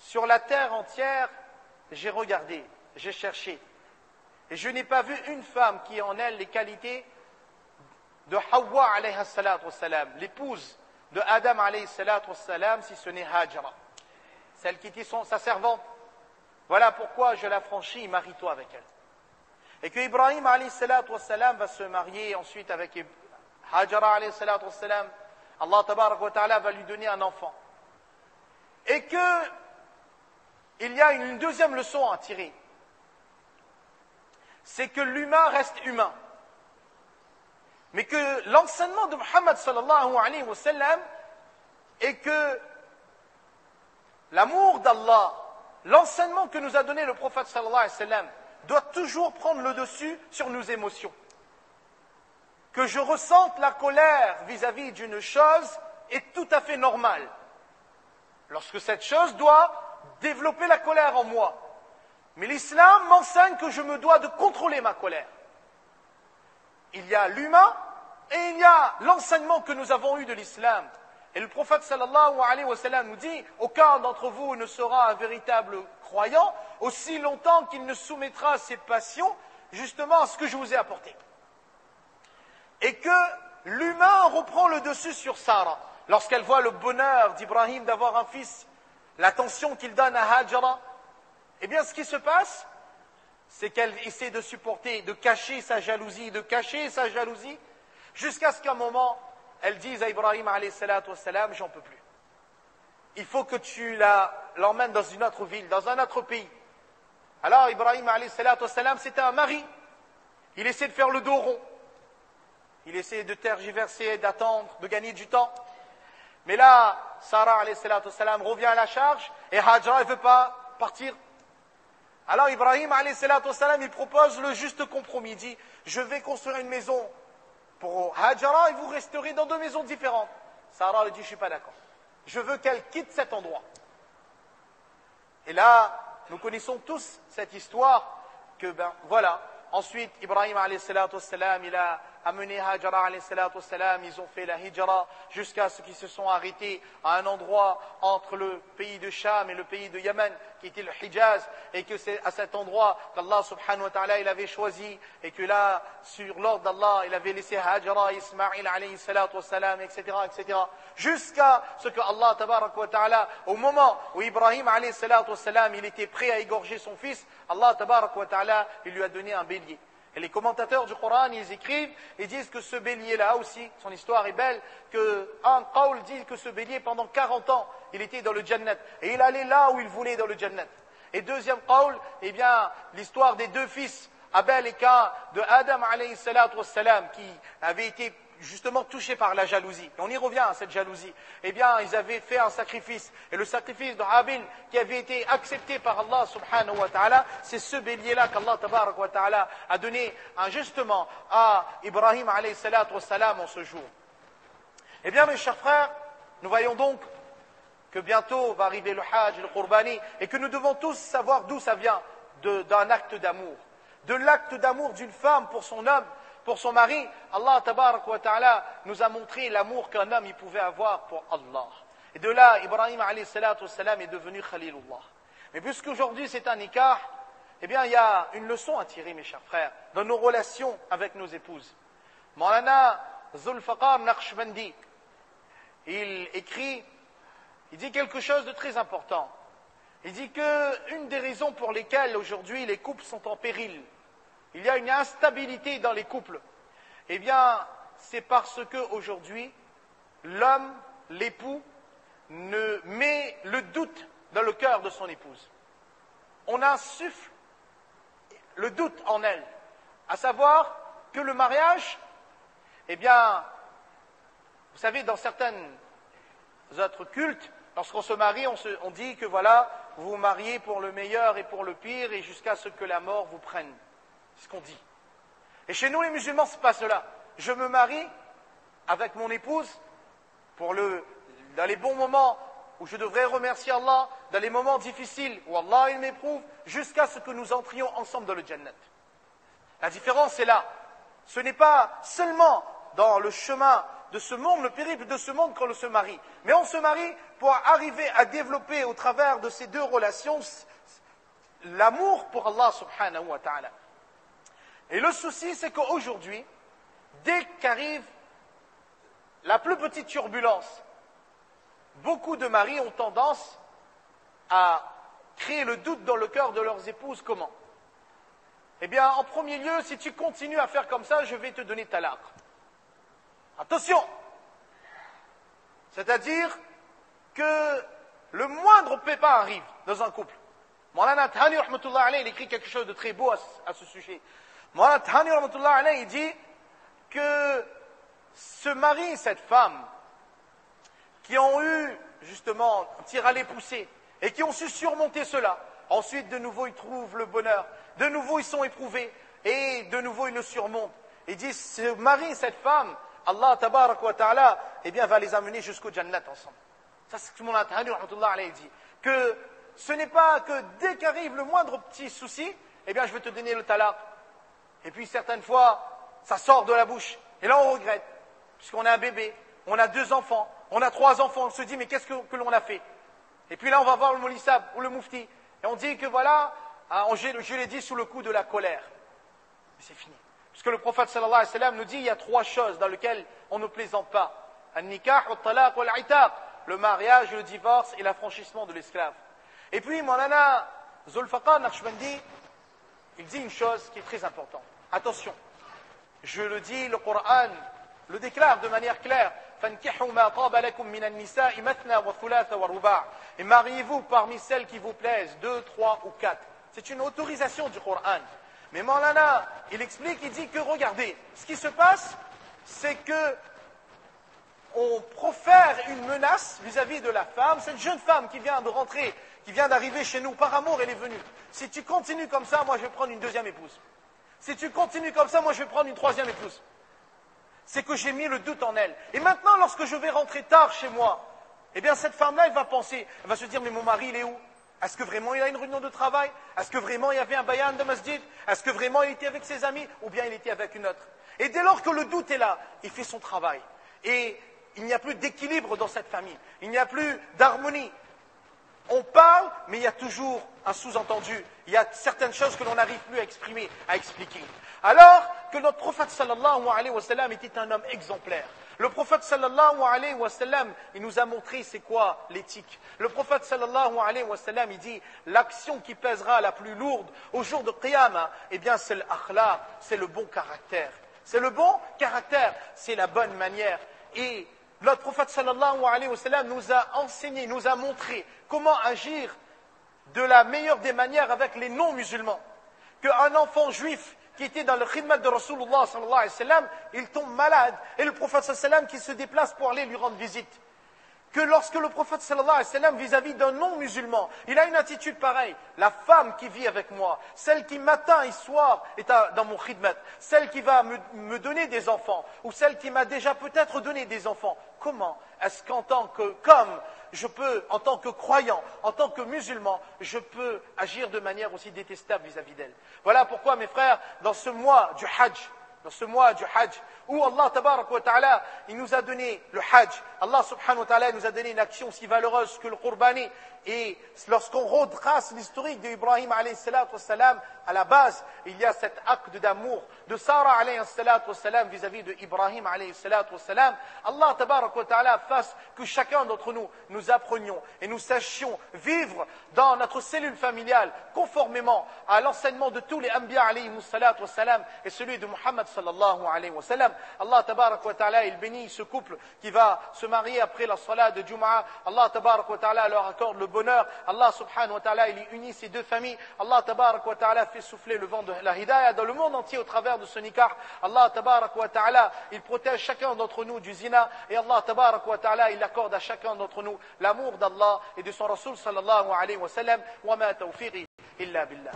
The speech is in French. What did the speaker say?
sur la terre entière, j'ai regardé, j'ai cherché. Et je n'ai pas vu une femme qui ait en elle les qualités de Hawa alayha salatu wassalam, l'épouse de Adam alayhi salatu wassalam, si ce n'est Hajara, celle qui était sa servante. Voilà pourquoi je l'affranchis, marie-toi avec elle. Et que Ibrahim alayhi salatu wassalam va se marier ensuite avec Hajara alayhi salatu wassalam. Allah tabarak wa ta'ala va lui donner un enfant. Et que il y a une deuxième leçon à tirer. C'est que l'humain reste humain. Mais que l'enseignement de Muhammad sallallahu alayhi wa sallam est que l'amour d'Allah, l'enseignement que nous a donné le prophète sallallahu alayhi wa sallam, doit toujours prendre le dessus sur nos émotions. Que je ressente la colère vis-à-vis d'une chose est tout à fait normal. Lorsque cette chose doit développer la colère en moi. Mais l'islam m'enseigne que je me dois de contrôler ma colère. Il y a l'humain et il y a l'enseignement que nous avons eu de l'islam. Et le prophète sallallahu alayhi wa sallam nous dit, aucun d'entre vous ne sera un véritable croyant aussi longtemps qu'il ne soumettra ses passions justement à ce que je vous ai apporté. Et que l'humain reprend le dessus sur Sarah. Lorsqu'elle voit le bonheur d'Ibrahim d'avoir un fils, l'attention qu'il donne à Hajara, eh bien ce qui se passe, c'est qu'elle essaie de supporter, de cacher sa jalousie, jusqu'à ce qu'à un moment, elle dise à Ibrahim alayhi salatu wassalam, j'en peux plus. Il faut que tu l'emmènes dans une autre ville, dans un autre pays. Alors Ibrahim alayhi salatu wassalam, c'était un mari. Il essaie de faire le dos rond. Il essaie de tergiverser, d'attendre, de gagner du temps. Mais là, Sarah alayhi salatu wassalam revient à la charge et Hajra ne veut pas partir. Alors Ibrahim alayhi salatu wassalam, il propose le juste compromis. Il dit, je vais construire une maison pour Hajara et vous resterez dans deux maisons différentes. Sarah lui dit, je ne suis pas d'accord. Je veux qu'elle quitte cet endroit. Et là, nous connaissons tous cette histoire que, voilà. Ensuite, Ibrahim alayhi salatu wassalam, il a amené Hajara alayhi salatu wassalam, ils ont fait la hijra jusqu'à ce qu'ils se sont arrêtés à un endroit entre le pays de Sham et le pays de Yémen, qui était le Hijaz, et que c'est à cet endroit qu'Allah subhanahu wa ta'ala il avait choisi, et que là, sur l'ordre d'Allah, il avait laissé Hajara, Ismaïl alayhi salatu wassalam, etc., etc., jusqu'à ce que Allah tabarak wa ta'ala, au moment où Ibrahim alayhi salatu wassalam, il était prêt à égorger son fils, Allah tabarak wa ta'ala, il lui a donné un bélier. Et les commentateurs du Coran, ils écrivent et disent que ce bélier-là aussi, son histoire est belle, qu'un qawl dit que ce bélier, pendant 40 ans, il était dans le Jannat. Et il allait là où il voulait dans le Jannat. Et deuxième qawl, eh bien, l'histoire des deux fils, Abel et Caïn, de Adam alayhi salatu wassalam, qui avaient été justement touchés par la jalousie. Et on y revient à cette jalousie. Eh bien, ils avaient fait un sacrifice. Et le sacrifice de Habil, qui avait été accepté par Allah subhanahu wa ta'ala, c'est ce bélier-là qu'Allah tabarak wa ta'ala a donné injustement à Ibrahim alayhi salatu wassalam en ce jour. Eh bien, mes chers frères, nous voyons donc que bientôt va arriver le Hajj, le Qurbani, et que nous devons tous savoir d'où ça vient d'un acte d'amour. De l'acte d'amour d'une femme pour son homme, pour son mari. Allah tabarak wa ta'ala nous a montré l'amour qu'un homme il pouvait avoir pour Allah. Et de là, Ibrahim alayhi salatu wassalam est devenu Khalilullah. Mais puisqu'aujourd'hui c'est un écart, eh bien il y a une leçon à tirer, mes chers frères, dans nos relations avec nos épouses. Maulana Zulfaqar Naqshbandi, il écrit, il dit quelque chose de très important. Il dit que une des raisons pour lesquelles aujourd'hui les couples sont en péril, il y a une instabilité dans les couples, eh bien, c'est parce qu'aujourd'hui, l'homme, l'époux, ne met le doute dans le cœur de son épouse. On insuffle le doute en elle, à savoir que le mariage, eh bien, vous savez, dans certains autres cultes, lorsqu'on se marie, on dit que voilà, vous vous mariez pour le meilleur et pour le pire, et jusqu'à ce que la mort vous prenne. C'est ce qu'on dit. Et chez nous, les musulmans, c'est pas cela. Je me marie avec mon épouse dans les bons moments où je devrais remercier Allah, dans les moments difficiles où Allah il m'éprouve, jusqu'à ce que nous entrions ensemble dans le Jannat. La différence est là. Ce n'est pas seulement dans le chemin de ce monde, le périple de ce monde quand on se marie. Mais on se marie pour arriver à développer au travers de ces deux relations l'amour pour Allah subhanahu wa ta'ala. Et le souci, c'est qu'aujourd'hui, dès qu'arrive la plus petite turbulence, beaucoup de maris ont tendance à créer le doute dans le cœur de leurs épouses. Comment? Eh bien, en premier lieu, si tu continues à faire comme ça, je vais te donner talaq. Attention! C'est-à-dire que le moindre pépin arrive dans un couple. Maulana Thani, rahmatullah alayhi, il écrit quelque chose de très beau à ce sujet. Maulana Thani, rahmatullah alayhi, il dit que ce mari et cette femme qui ont eu justement un tir à les pousser et qui ont su surmonter cela, ensuite de nouveau ils trouvent le bonheur, de nouveau ils sont éprouvés et de nouveau ils le surmontent. Il dit ce mari et cette femme, Allah tabarak wa ta'ala, eh bien va les amener jusqu'au Jannat ensemble. Ça c'est ce que mon Thani, rahmatullah alayhi, dit. Que ce n'est pas que dès qu'arrive le moindre petit souci, eh bien je vais te donner le talaq. Et puis certaines fois, ça sort de la bouche. Et là on regrette. Puisqu'on a un bébé, on a 2 enfants, on a 3 enfants, on se dit mais qu'est-ce que l'on a fait? Et puis là on va voir le Moulissab ou le Moufti, et on dit que voilà, je l'ai dit sous le coup de la colère. Mais c'est fini. Puisque le prophète sallallahu alayhi wa sallam nous dit il y a 3 choses dans lesquelles on ne plaisante pas. An-nikah, al-talaq, wal-itaq. Le mariage, le divorce et l'affranchissement de l'esclave. Et puis Maulana Zulfaqar Naqshbandi, il dit une chose qui est très importante. Attention, je le dis, le Coran le déclare de manière claire. Et mariez-vous parmi celles qui vous plaisent, 2, 3 ou 4. C'est une autorisation du Coran. Mais Maulana, il explique, il dit que regardez, ce qui se passe, c'est que on profère une menace vis-à-vis de la femme, cette jeune femme qui vient de rentrer, qui vient d'arriver chez nous, par amour elle est venue. Si tu continues comme ça, moi je vais prendre une 2e épouse. Si tu continues comme ça, moi je vais prendre une 3e épouse. C'est que j'ai mis le doute en elle. Et maintenant, lorsque je vais rentrer tard chez moi, eh bien cette femme-là, elle va penser, elle va se dire, mais mon mari, il est où? Est-ce que vraiment il a une réunion de travail? Est-ce que vraiment il y avait un bayan de masjid? Est-ce que vraiment il était avec ses amis? Ou bien il était avec une autre? Et dès lors que le doute est là, il fait son travail. Et il n'y a plus d'équilibre dans cette famille. Il n'y a plus d'harmonie. On parle, mais il y a toujours un sous-entendu. Il y a certaines choses que l'on n'arrive plus à exprimer, à expliquer. Alors que notre prophète sallallahu alayhi wa sallam était un homme exemplaire. Le prophète sallallahu alayhi wa sallam, il nous a montré c'est quoi l'éthique. Le prophète sallallahu alayhi wa sallam, il dit l'action qui pèsera la plus lourde au jour de Qiyamah, eh bien c'est l'akhlaq, c'est le bon caractère. C'est le bon caractère, c'est la bonne manière. Et notre prophète sallallahu alayhi wa sallam nous a enseigné, nous a montré comment agir de la meilleure des manières avec les non-musulmans. Qu'un enfant juif qui était dans le khidmat de Rasulullah sallallahu alayhi wa sallam, il tombe malade. Et le prophète sallallahu alayhi wa sallam qui se déplace pour aller lui rendre visite. Que lorsque le prophète sallallahu alayhi wa sallam vis-à-vis d'un non-musulman, il a une attitude pareille. La femme qui vit avec moi, celle qui matin et soir est dans mon khidmat, celle qui va me donner des enfants, ou celle qui m'a déjà peut-être donné des enfants. Comment est-ce qu'en tant qu'homme, je peux, en tant que croyant, en tant que musulman, je peux agir de manière aussi détestable vis-à-vis d'elle? Voilà pourquoi, mes frères, dans ce mois du Hajj, où Allah tabarak wa ta'ala, il nous a donné le Hajj. Allah subhanahu wa ta'ala nous a donné une action si valeureuse que le Qurbani. Et lorsqu'on retrace l'historique d'Ibrahim alayhi salatu wa salam, à la base, il y a cet acte d'amour de Sarah alayhi salatu wa salam vis-à-vis de Ibrahim alayhi salatu wa salam. Allah tabarak wa ta'ala fasse que chacun d'entre nous, nous apprenions et nous sachions vivre dans notre cellule familiale conformément à l'enseignement de tous les Anbiya alayhi salatu wa salam et celui de Muhammad sallallahu alayhi wa sallam. Allah tabarak wa ta'ala, il bénit ce couple qui va se marier après la salat de Jumu'ah. Allah tabarak wa ta'ala leur accorde le bonheur. Allah subhanahu wa ta'ala, il unit ces deux familles. Allah tabarak wa ta'ala fait souffler le vent de la hidayah dans le monde entier au travers de ce nikah. Allah tabarak wa ta'ala, il protège chacun d'entre nous du zina. Et Allah tabarak wa ta'ala, il accorde à chacun d'entre nous l'amour d'Allah et de son Rasul sallallahu alayhi wa sallam. Wa ma tawfiqi illa billah.